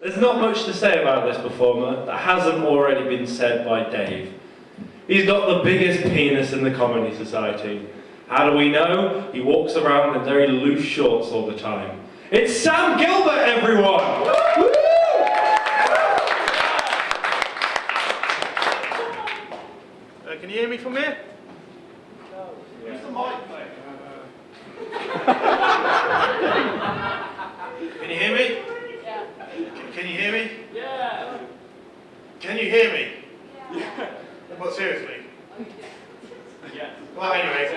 There's not much to say about this performer that hasn't already been said by Dave. He's got the biggest penis in the comedy society. How do we know? He walks around in very loose shorts all the time. It's Sam Gilbert, everyone! Woo! Can you hear me from here? No. Use the mic, mate. Can you hear me? Yeah. Can you hear me? Yeah. Can you hear me? Yeah. But seriously. Yeah. Well, anyway, I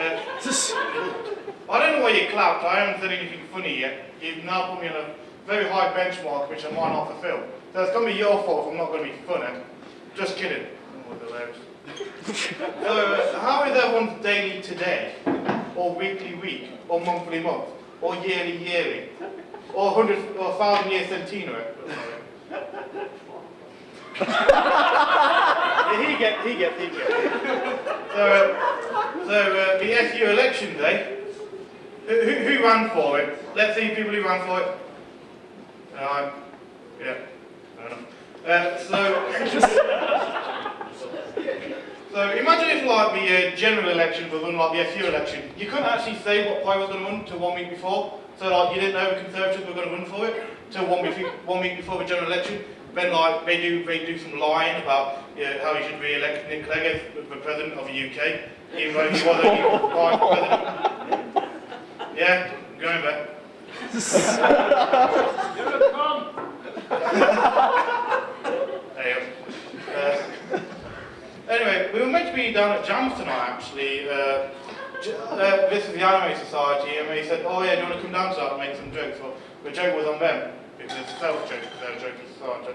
don't know why you clapped. I haven't said anything funny yet. You've now put me on a very high benchmark, which I might not fulfill. So it's going to be your fault if I'm not going to be funny. Just kidding. So, how is everyone's daily today? Or weekly week? Or monthly month? Or yearly yearly? Or 100 or 1,000 year centenary? He gets. So the SU election day, who ran for it? Let's see people who ran for it. Yeah, fair enough. So imagine if like the general election was unlike the SU election. You couldn't actually say what party was going to win till 1 week before. So like you didn't know the Conservatives were going to run for it till 1 week before the general election. Then like they do some lying about how you should re-elect Nick Clegg as the president of the UK, even though he was only vice president. Yeah, I'm going back. You're a cunt. Anyway, we were meant to be down at Jams tonight actually. This is the Anime Society, and they said, oh yeah, do you want to come down to that and make some jokes? Well, the joke was on them, because it's a self-joke, because they're a joking society.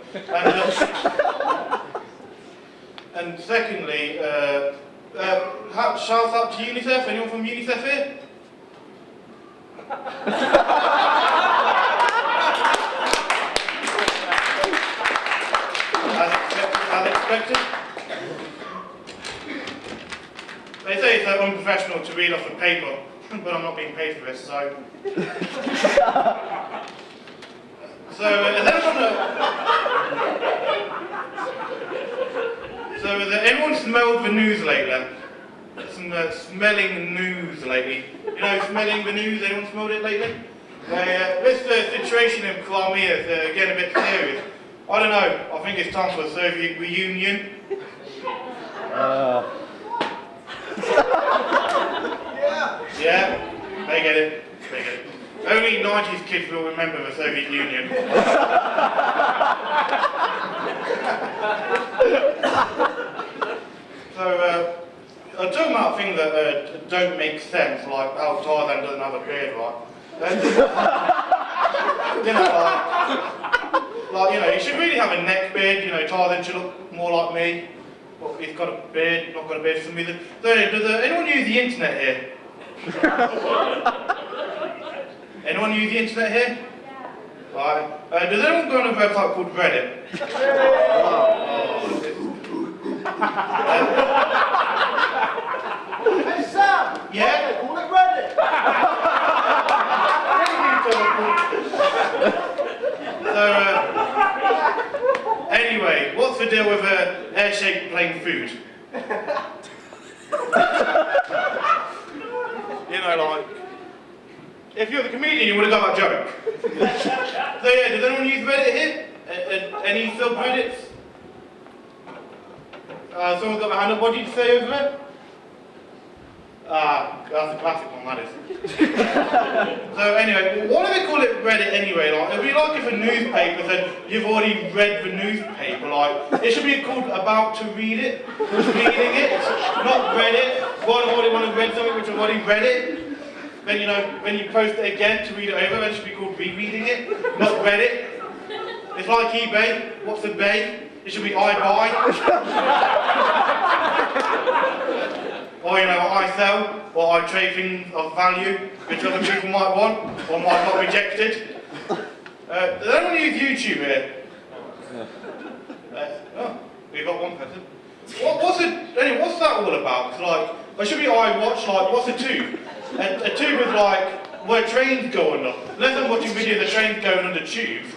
And secondly, shouts out to UNICEF. Anyone from UNICEF here? As expected. They say it's unprofessional to read off a paper, but I'm not being paid for this, so... has everyone smelled the news lately? Some smelling news lately. You know, smelling the news, anyone smelled it lately? This situation in Crimea is getting a bit serious. I don't know, I think it's time for a Soviet reunion. Yeah, they get it. Only 90s kids will remember the Soviet Union. So, I'm talking about things that don't make sense, like how Tarzan doesn't have a beard, right? You know, he should really have a neck beard, you know, Tarzan should look more like me. But he's got a beard, not got a beard for some reason. So anyway, does anyone use the internet here? Anyone use the internet here? Yeah. Right. Does anyone go on a website called Reddit? Hey Sam! Yeah? They call it Reddit! So, anyway, what's the deal with air-shaped plain food? You know, like, if you're the comedian, you would have got that joke. So yeah, does anyone use Reddit here? Any subreddits? Someone's got their hand up. What did you say over there? That's a classic one, that is. So anyway, why do they call it Reddit anyway? Like, it'd be like if a newspaper said, you've already read the newspaper, like, it should be called about to read it, reading it, not read it. One already want to read something which I've already read it. Then, you know, when you post it again to read it over, then it should be called rereading it, not read it. It's like eBay. What's a bay? It should be I buy. Or, you know, I sell, or I trade things of value, which other people might want, or might not rejected. Does anyone use YouTube here? Oh, we've got one person. Anyway, what's that all about? It's like, it should be I watch, like, what's a tube? A tube is like where trains go under. Unless I'm watching videos of trains going under tubes,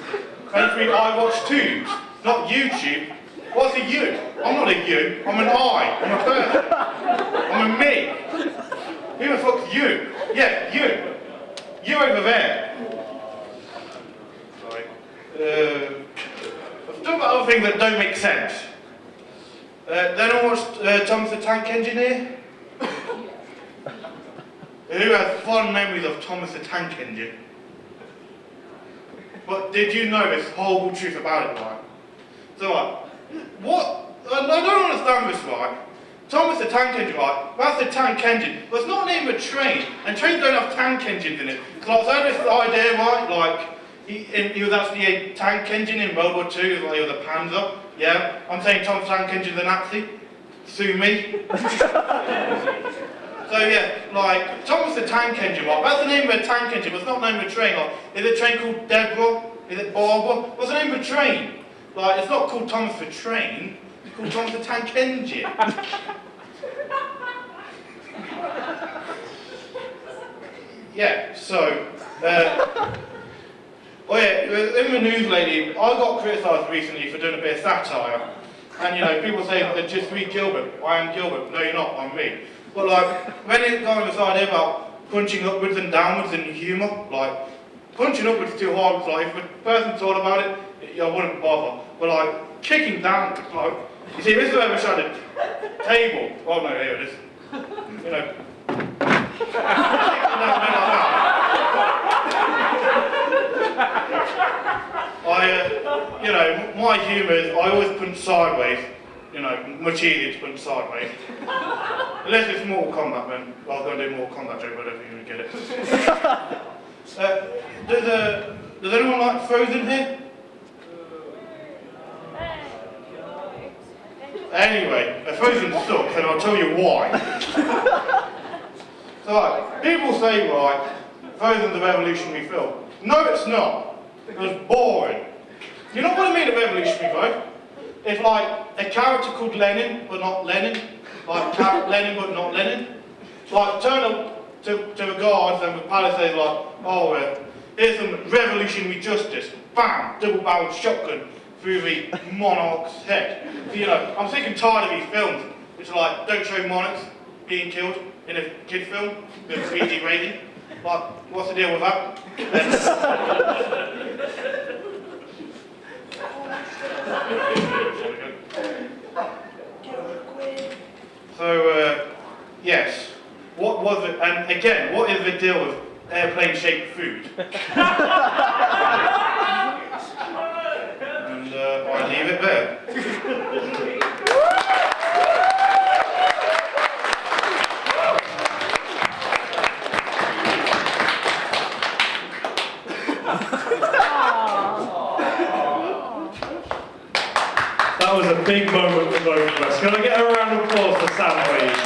Page 3, I watch tubes, not YouTube. What's a you? I'm not a you, I'm an I, I'm a person. I'm a me. Who the fuck's you? Yeah, you. You over there. Sorry. I've talked about other things that don't make sense. Then I watched Thomas the Tank Engine. Who has fond memories of Thomas the Tank Engine? But did you know this horrible truth about it, right? So, what? I don't understand this, right? Thomas the Tank Engine, right? That's the tank engine. But it's not the name of a train, and trains don't have tank engines in it. So I had this idea, right? Like, he was actually a tank engine in World War II, like he was a Panzer. Yeah? I'm saying Thomas the Tank Engine's a Nazi. Sue me. So yeah, like, Thomas the Tank Engine, right? That's the name of a tank engine, but it's not the name of a train. Like, is it a train called Deborah? Is it Barbara? What's the name of a train? Like, it's not called Thomas the Train, it's called Thomas the Tank Engine. Yeah, so, oh yeah, in the news lately, I got criticised recently for doing a bit of satire. And you know, people say that just read Gilbert. I am Gilbert. No, you're not, I'm me. But like, when it got on this idea about punching upwards and downwards in humour, like, punching upwards is too hard, like, if a person thought about it, I wouldn't bother. But like, kicking down, like, you see, this is where we shot it. Table. Oh no, here it is. You know. Kicking down, like that. You know, my humour is I always punch sideways. You know, much easier to punch sideways. Unless it's Mortal Kombat, man. Well, I was going to do Mortal Kombat joke, but I don't think you would get it. Does anyone like Frozen here? Anyway, Frozen sucks, and I'll tell you why. So, like, people say, right, Frozen's a revolutionary film. No, it's not. It was boring. You know what I mean, a revolutionary film? It's like a character called Lenin, but not Lenin. Like Lenin, but not Lenin. Like, turn up to the guards and the palace says like, oh, here's some revolutionary justice. Bam! Double-barreled shotgun through the monarch's head. You know, I'm sick and tired of these films, which are like, don't show monarchs being killed in a kid's film with 3D rating. Like, what's the deal with that? So, yes. What was it? And again, what is the deal with airplane-shaped food? And I leave it there. That was a big moment for both of us. Can I get a round of applause for Sam, please?